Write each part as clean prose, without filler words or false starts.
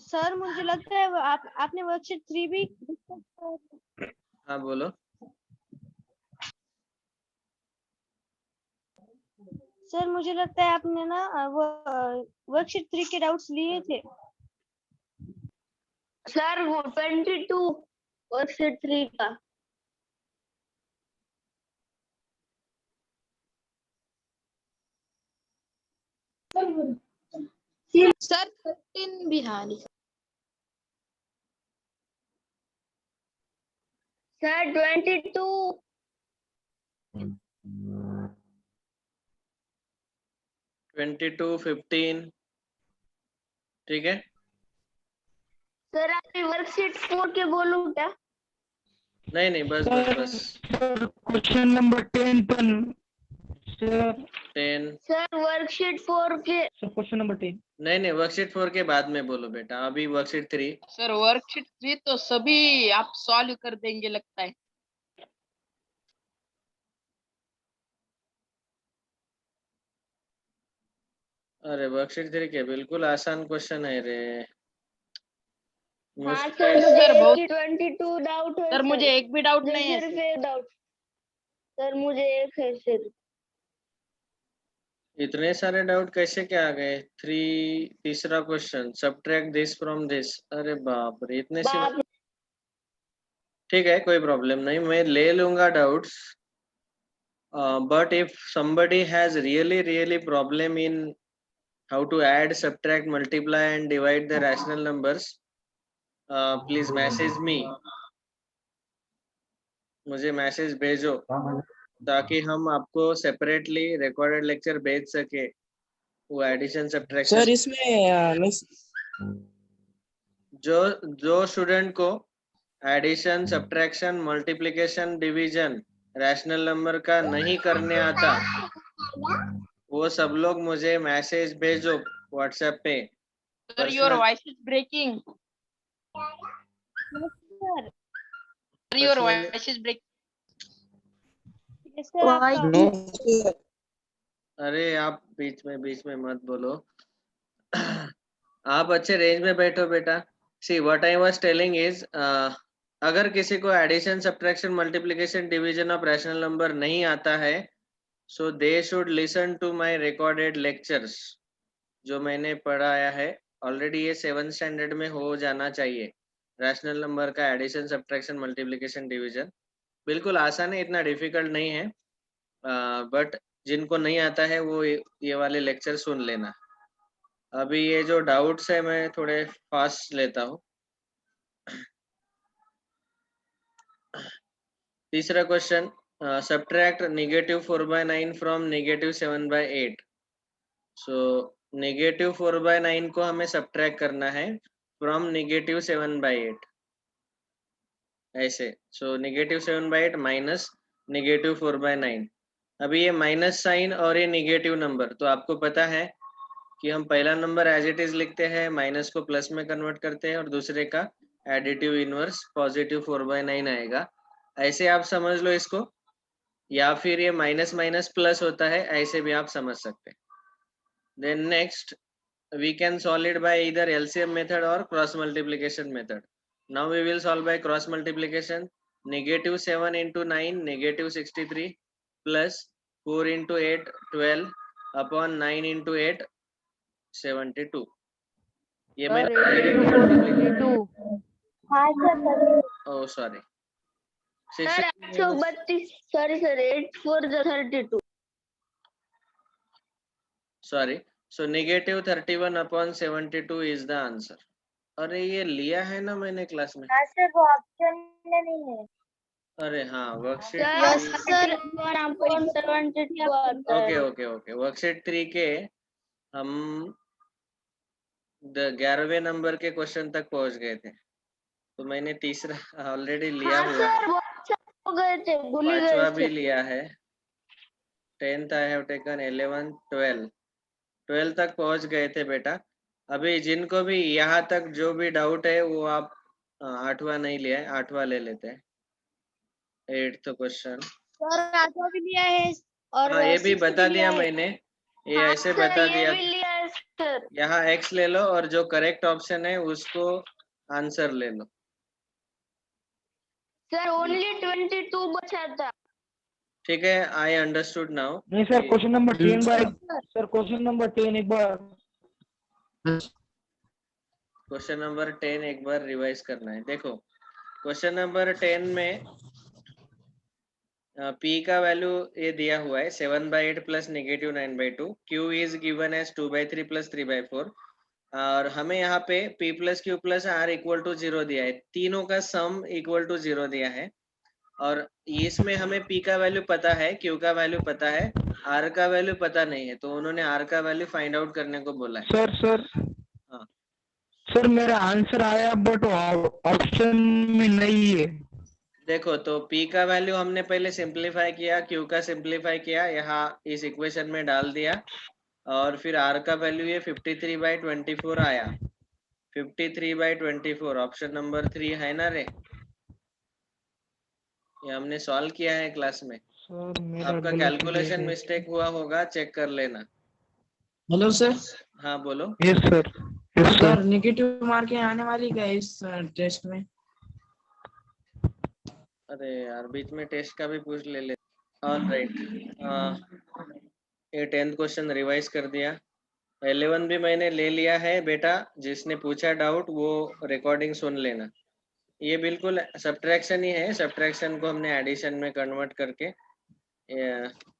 Sir मुझे लगता है आपने वर्कशीट 3 भी डिस्कस कर। हाँ बोलो। सर मुझे लगता है आपने ना वो वर्कशीट 3 के डाउट्स लिए थे। सर वो 22 वर्कशीट 3 का। सर 13 बिहारी। सर 22 22, 15 ठीक है। सर अभी वर्कशीट 4 के बोलूं क्या? नहीं बस बस बस। क्वेश्चन नंबर 10 पर सर 10 सर वर्कशीट 4 के क्वेश्चन नंबर 10 नहीं वर्कशीट 4 के बाद में बोलो बेटा, अभी वर्कशीट 3। सर वर्कशीट 3 तो सभी आप सॉल्व कर देंगे लगता है। अरे वर्कशीट 3 के बिल्कुल आसान क्वेश्चन है रे। हाँ सर सर बहुत 22 डाउट है सर मुझे एक भी डाउट सर नहीं है सिर्फ सर। एक डाउट सर मुझे एक है सिर्फ। इतने सारे डाउट कैसे क्या आ गए? 3 तीसरा question, subtract this from this. अरे बाप रे, इतने से। बाप ठीक है कोई प्रॉब्लम नहीं, मैं ले लूंगा doubts. But if somebody has really problem in how to add, subtract, multiply and divide the rational numbers, please message me। मुझे मैसेज भेजो ताकि हम आपको सेपरेटली रिकॉर्डेड लेक्चर भेज सके, वो एडिशन सब्ट्रैक्शन। सर इसमें जो स्टूडेंट को addition subtraction multiplication division rational number का नहीं करने आता, वो सब लोग मुझे मैसेज भेजो व्हाट्सएप पे। Sir your voice is breaking. Sir your voice is breaking. Sir आपका अरे आप बीच में मत बोलो। आप अच्छे रेंज में बैठो बेटा। See what I was telling is, अगर किसी को addition subtraction multiplication division of rational number नहीं आता है, so they should listen to my recorded lectures जो मैंने पढ़ाया है ऑलरेडी। ये 7th स्टैंडर्ड में हो जाना चाहिए। रैशनल नंबर का एडिशन सब्ट्रैक्शन मल्टीप्लिकेशन डिवीजन बिल्कुल आसान है, इतना डिफिकल्ट नहीं है। बट जिनको नहीं आता है वो ये वाले लेक्चर सुन लेना। अभी ये जो डाउट्स है मैं थोड़े फास्ट लेता हूँ। तीसरा क्वेश्चन, सब्ट्रैक्ट -4/9 फ्रॉम -7/8। सो -4/9 को हमें सब्ट्रैक्ट करना है फ्रॉम -7/8 ऐसे। सो -7/8 माइनस -4/9। अभी ये माइनस साइन और ये निगेटिव नंबर, तो आपको पता है कि हम पहला नंबर एज इट इज लिखते हैं, माइनस को प्लस में कन्वर्ट करते हैं और दूसरे का एडिटिव इनवर्स पॉजिटिव 4/9 आएगा। ऐसे आप समझ लो इसको, या फिर ये माइनस माइनस प्लस होता है, ऐसे भी आप समझ सकते हैं। Then next we can solve it by either LCM method or cross multiplication method. Now we will solve by cross multiplication. -7 into 9 -63 plus 4 into 8 12 upon 9 into 8 72। ये मैं oh sorry sir 132 sorry sir 8 4 32 sorry. So -31 upon 72 is the answer। अरे ये लिया है ना मैंने class में। Sir वो ऑप्शन में नहीं है। अरे हाँ वर्कशीट सर 72 आता है। ओके वर्कशीट 3 के हम 11वें नंबर के क्वेश्चन तक पहुंच गए थे, तो मैंने तीसरा ऑलरेडी लिया हाँ हुआ है, सर वो हो गए थे भूल ही पांचवा गए भी थे। लिया है। 10th आई हैव टेकन 11 12 तक पहुंच गए थे बेटा। अभी जिनको भी यहाँ तक जो भी डाउट है वो आप 8वां नहीं लिया है, 8वां ले लेते हैं। 8th क्वेश्चन सर 8वां भी लिया है और हाँ ये भी 6th बता भी लिया दिया है। मैंने, ये हाँ ऐसे सर बता ये दिया। भी लिया है है सर। यहाँ x ले लो और जो करेक्ट ऑप्शन है उसको आंसर ले लो। सर ओनली 22 बचा था। ठीक है, आई अंडरस्टूड नाउ। नहीं सर, क्वेश्चन नंबर 10 बार, सर क्वेश्चन नंबर 10 एक बार। क्वेश्चन नंबर 10 एक बार रिवाइज करना है। देखो क्वेश्चन नंबर 10 में P का वैल्यू ये दिया हुआ है 7/8 plus -9/2। Q is given as 2/3 plus 3/4 और हमें यहाँ पे P plus Q plus R equal to 0 दिया है। तीनों का सम इक्वल टू 0 दिया है और इसमें हमें P का वैल्यू पता है, Q का वैल्यू पता है, R का वैल्यू पता नहीं है, तो उन्होंने R का वैल्यू फाइंड आउट करने को बोला है। सर हाँ सर मेरा आंसर आया बट ऑप्शन में नहीं है। देखो, तो P का वैल्यू हमने पहले सिंप्लीफाई किया, Q का सिंप्लीफाई किया, यहाँ इस इक्वेशन में डाल दिया और फिर R का वैल्यू ये 53/24 आया। 53/24 ऑप्शन नंबर 3 है ना रे? ये हमने सॉल्व किया है क्लास में। सर मेरा आपका गलत कैलकुलेशन है। मिस्टेक हुआ होगा, चेक कर लेना। Hello sir. हाँ बोलो। Yes sir, yes sir sir. Negative marking आने वाली क्या इस टेस्ट में? अरे यार बीच में टेस्ट का भी पूछ ले। ऑलराइट, ये 10th क्वेश्चन रिवाइज कर दिया। 11 भी मैंने ले लिया है बेटा, जिसने पूछा डाउट वो रिकॉर्डिंग सुन लेना। ये बिल्कुल सब्ट्रैक्शन ही है, सब्ट्रैक्शन को हमने एडिशन में कन्वर्ट करके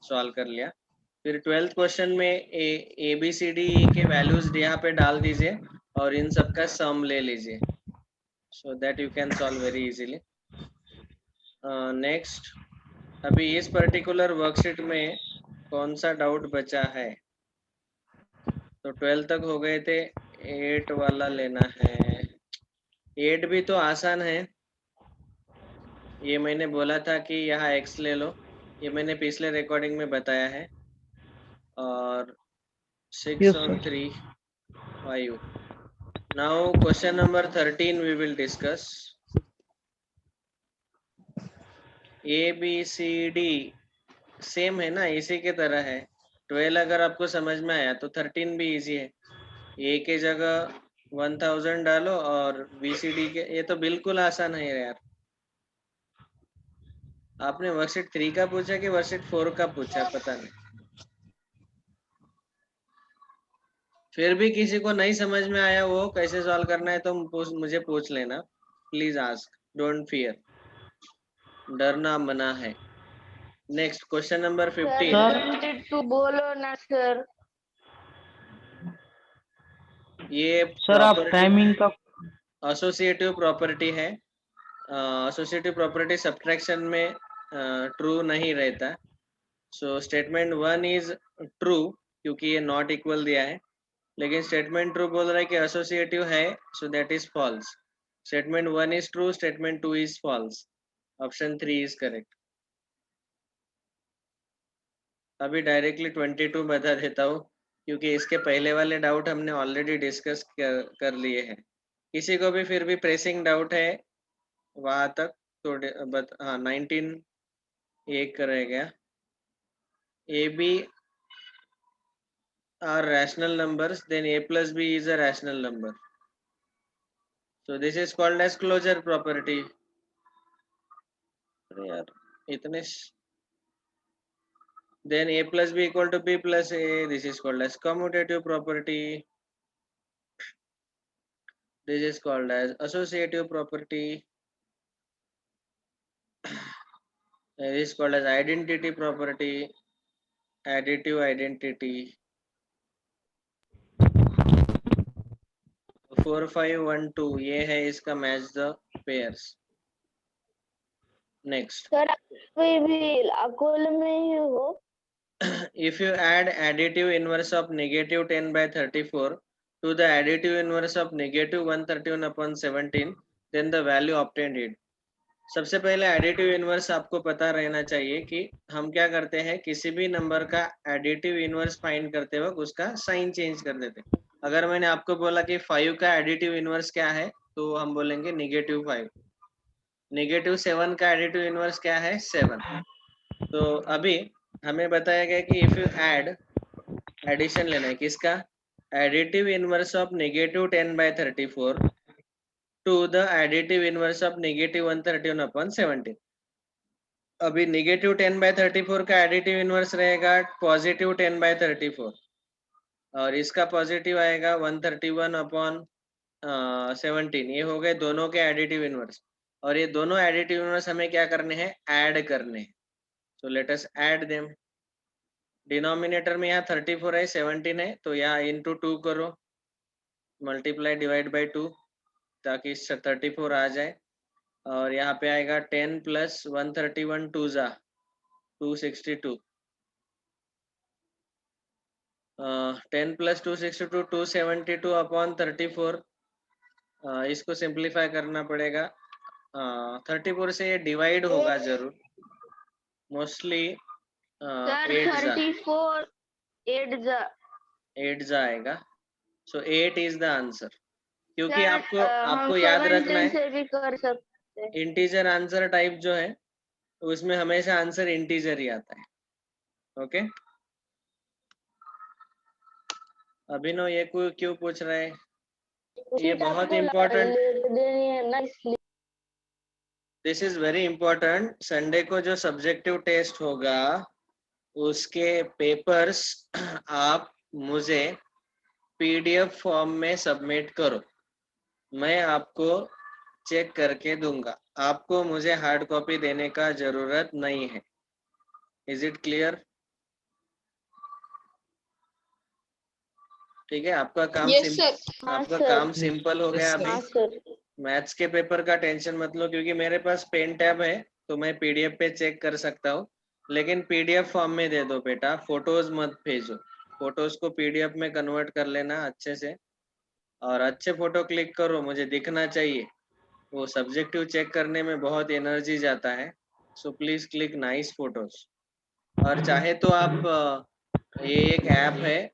सॉल्व कर लिया। फिर 12th क्वेश्चन में ए बी सी डी के वैल्यूज यहाँ पे डाल दीजिए और इन सब का सम ले लीजिए, so that you can solve very easily. Next, अभी इस पर्टिकुलर वर्कशीट में कौन सा डाउट बचा है? तो 12 तक हो गए थे, 8 वाला लेना है। 8 भी तो आसान है, ये मैंने बोला था कि यहाँ x ले लो, ये मैंने पिछले रिकॉर्डिंग में बताया है। और 6 Yes, और sir. 3 5। Now question number 13 we will discuss. A B C D same है ना, इसी के तरह है। 12 अगर आपको समझ में आया तो 13 भी इजी है। ए के जगह 1000 डालो और BCD के, ये तो बिल्कुल आसान है यार। आपने वर्कशीट 3 का पूछा कि वर्कशीट 4 का पूछा, पता नहीं। फिर भी किसी को नहीं समझ में आया वो कैसे सॉल्व करना है तो मुझे पूछ लेना, प्लीज आस्क, डोंट फियर, डरना मना है। Next question number 15। 22 बोलो ना सर। ये सर आप टाइमिंग का एसोसिएटिव प्रॉपर्टी है। एसोसिएटिव प्रॉपर्टी सब्ट्रैक्शन में ट्रू नहीं रहता। सो स्टेटमेंट 1 इज ट्रू क्योंकि ये नॉट इक्वल दिया है, लेकिन स्टेटमेंट ट्रू बोल रहा है कि एसोसिएटिव है, so that is false. Statement 1 is true, statement 2 is false. Option 3 is correct. अभी डायरेक्टली 22 बता देता हूँ क्योंकि इसके पहले वाले डाउट हमने ऑलरेडी डिस्कस कर लिए हैं। किसी को भी फिर भी प्रेसिंग डाउट है वहां तक तो हाँ 19 एक रह गया। A B are rational numbers, then a plus b is a rational number. So this is called as closure property. अरे यार इतने then a plus b equal to b plus a, this is called as commutative property. This is called as associative property. This is called as identity property, additive identity. 4 5 1 2 ये है इसका match the pairs. Next, sir कोई भी column में ही हो। if you add additive inverse of negative 10/34 to the additive inverse of negative 131/17, then the value obtained it. सबसे पहले additive inverse आपको पता रहना चाहिए कि हम क्या करते हैं, किसी भी नंबर का एडिटिव इनवर्स फाइंड करते वक्त उसका साइन चेंज कर देते। अगर मैंने आपको बोला कि 5 का एडिटिव इनवर्स क्या है तो हम बोलेंगे -5। -7 का एडिटिव इनवर्स क्या है, 7। तो अभी हमें बताया गया कि इफ यू ऐड, एडिशन लेना है किसका, additive inverse of negative 10 by 34 to the additive inverse of negative 131 upon 17. अभी नेगेटिव 10 by 34 का एडिटिव इनवर्स रहेगा पॉजिटिव 10 by 34 और इसका पॉजिटिव आएगा 131 अपॉन 17. ये हो गए दोनों के एडिटिव इनवर्स और ये दोनों एडिटिव इनवर्स हमें क्या करने हैं, ऐड करने हैं. So let us add them. Denominator में यहाँ 34 है, 17 है, तो यहाँ इंटू 2 करो, मल्टीप्लाई डिवाइड बाई 2 ताकि 34 आ जाए और यहाँ पे आएगा 10 प्लस 131 2 जा 262. 10 प्लस 262 272 अपॉन 34. इसको सिंप्लीफाई करना पड़ेगा. 34 से ये डिवाइड होगा जरूर, मोस्टली 34 8 जा आएगा. सो 8 इज द आंसर. क्योंकि सर, आपको हम याद 17 रखना है से भी कर सकते हैं. इंटीजर आंसर टाइप जो है उसमें हमेशा आंसर इंटीजर ही आता है. ओके अभिनव, ये क्यों पूछ रहा है? ये बहुत important, this is very important. Sunday को जो सब्जेक्टिव टेस्ट होगा उसके पेपर्स आप मुझे पीडीएफ फॉर्म में सबमिट करो. मैं आपको चेक करके दूंगा. आपको मुझे हार्ड कॉपी देने का जरूरत नहीं है. Is it clear? ठीक है, आपका काम Yes, sir. आपका sir. काम सिंपल हो गया. Yes, अभी सर मैथ्स के पेपर का टेंशन मत लो क्योंकि मेरे पास पेन टैब है तो मैं पीडीएफ पे चेक कर सकता हूँ. लेकिन पीडीएफ फॉर्म में दे दो बेटा, फोटोज मत भेजो. फोटोज को पीडीएफ में कन्वर्ट कर लेना अच्छे से और अच्छे फोटो क्लिक करो, मुझे दिखना चाहिए. वो सब्जेक्टिव चेक करने में बहुत एनर्जी जाता है. So please click nice photos. और चाहे तो आप ये एक ऐप है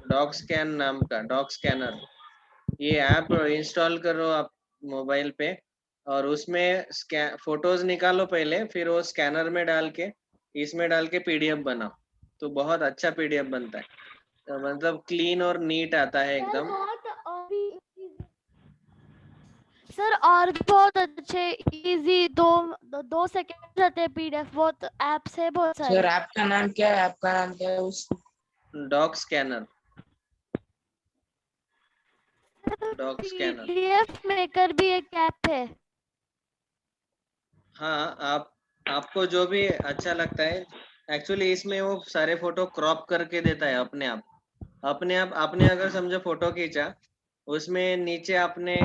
डॉग स्कैन नाम का, डॉग स्कैनर. ये ऐप इंस्टॉल करो आप मोबाइल पे और उसमें फोटोज निकालो पहले, फिर वो स्कैनर में डाल के इसमें डाल के पीडीएफ बनाओ तो बहुत अच्छा पीडीएफ बनता है. तो मतलब क्लीन और नीट आता है एकदम. सर और भी बहुत अच्छे इजी 2 सेकंड रहते हैं पीडीएफ. बहुत ऐप्स है बहुत सर सारे. आपका नाम क्या है? आपका नाम क्या है? उस dog scanner. Dog scanner. PDF maker भी एक ऐप है. हाँ, आपको जो भी अच्छा लगता है. एक्चुअली इसमें वो सारे फोटो क्रॉप करके देता है अपने आप. आपने अगर समझो फोटो खींचा, उसमें नीचे आपने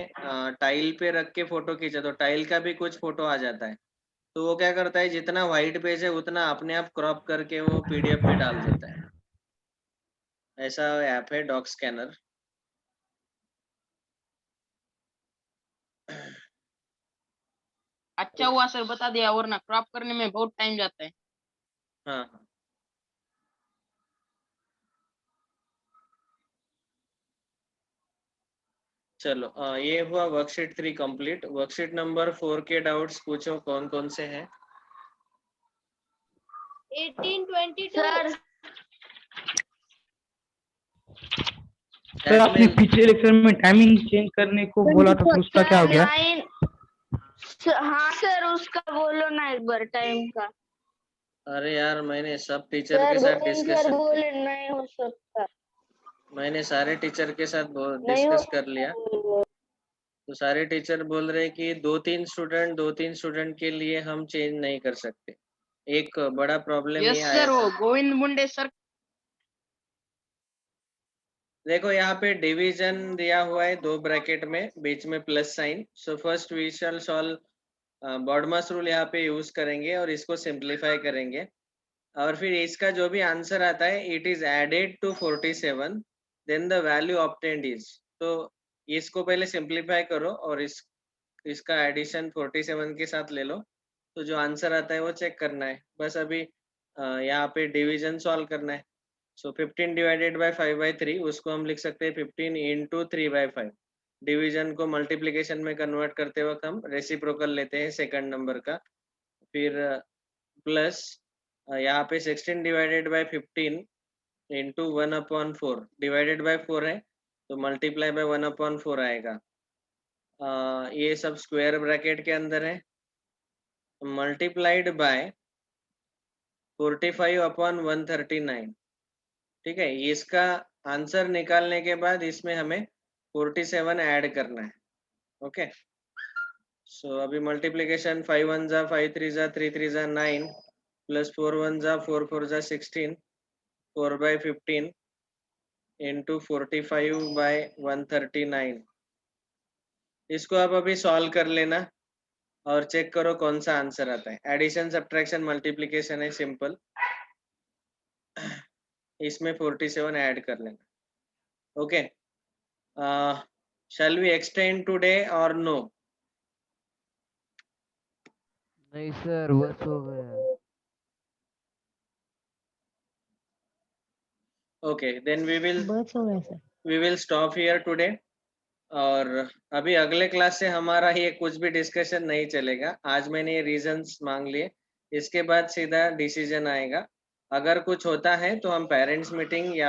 टाइल पे रख के फोटो खींचा तो टाइल का भी कुछ फोटो आ जाता है. तो वो क्या करता है, जितना व्हाइट पेज है उतना अपने आप क्रॉप करके वो पीडीएफ में डाल देता है. ऐसा ऐप है डॉग स्कैनर. अच्छा हुआ सर बता दिया, वरना क्रॉप करने में बहुत टाइम जाता है. हाँ हाँ. चलो ये हुआ वर्कशीट 3 कंप्लीट. वर्कशीट नंबर 4 के डाउट्स पूछो, कौन कौन से हैं? 1822. सर सर आपने पिछले लेक्चर में टाइमिंग चेंज करने को बोला था तो उसका क्या हो गया? हाँ सर उसका बोलो ना एक बार टाइम का. अरे यार, मैंने सब टीचर सर के साथ गोविंद सर डिस्कस बोले नहीं हो सकता. मैंने सारे टीचर के साथ नहीं हो डिस्कस कर लिया. तो सारे टीचर बोल रहे कि 2-3 स्टूडेंट के लिए हम चेंज नहीं कर सकते. एक बड़ा प्रॉब्लम यस ये आया सर, था. वो गोविंद मुंडे सर. देखो यहाँ पे डिवीजन दिया हुआ है 2 ब्रैकेट में, बीच में plus sign. So first we shall solve BODMAS rule यहाँ पे यूज करेंगे और इसको सिंप्लीफाई करेंगे और फिर इसका जो भी आंसर आता है it is added to 47, then the value obtained is. तो इसको पहले सिंप्लीफाई करो और इसका एडिशन 47 के साथ ले लो तो जो आंसर आता है वो चेक करना है. बस अभी यहाँ पे डिवीजन सॉल्व करना है. सो 15 डिवाइडेड बाय 5/3 उसको हम लिख सकते हैं 15 इंटू 3/5. डिवीजन को मल्टीप्लीकेशन में कन्वर्ट करते वक्त हम रेसिप्रोकल लेते हैं सेकंड नंबर का. फिर प्लस यहाँ पे 16 divided by 15 into 1/4 divided by 4 है तो मल्टीप्लाई बाय 1/4 आएगा। ये सब स्क्वायर ब्रैकेट के अंदर है, मल्टीप्लाइड बाय 45/139। ठीक है, इसका आंसर निकालने के बाद इसमें हमें 47 ऐड करना है। ओके, सो अभी मल्टीप्लिकेशन 5 1 जा 5 3 जा 3 3 जा 9 प्लस 4 1 जा 4 4 जा 16 4/15 इंटू 45/139। इसको आप अभी सॉल्व कर लेना और चेक करो कौन सा आंसर आता है। एडिशन सब्ट्रैक्शन मल्टीप्लिकेशन है सिंपल, इसमें 47 ऐड कर लेना। Okay, shall we extend today और नो? नहीं सर, बस हो गया। ओके, देन बस हो गया sir. We will stop here today. और अभी अगले क्लास से हमारा ये कुछ भी डिस्कशन नहीं चलेगा। आज मैंने ये रीजंस मांग लिए, इसके बाद सीधा डिसीजन आएगा। अगर कुछ होता है तो हम पेरेंट्स मीटिंग या